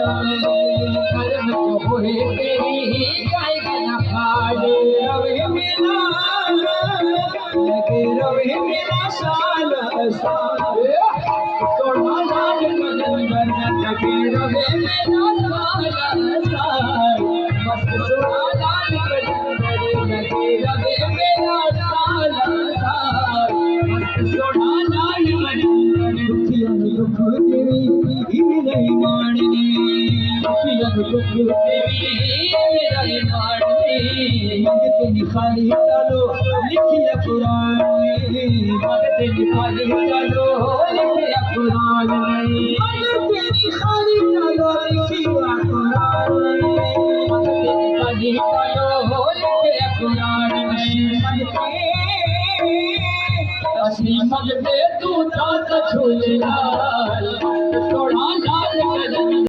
कर्म होए तेरी जाएगा न खाली रवे मेरा लगे रवे मेरा साल साल सोना लाल मदन लगे रवे मेरा साल साल मस्त सोना लाल मदन लगे रवे मेरा साल साल मस्त सोना लाल मदन दुखिया दुख तेरी नहीं माननी दुखिया दुख तेरी नहीं माननी मंगते निखाली डालो लिखिया कुरान मंगते निखाली डालो लिखिया कुरान मंगते निखाली डालो लिखिया कुरान मंगते निखाली डालो लिखिया कुरान असली मंगते तू तात झूलेलाल सोना लाल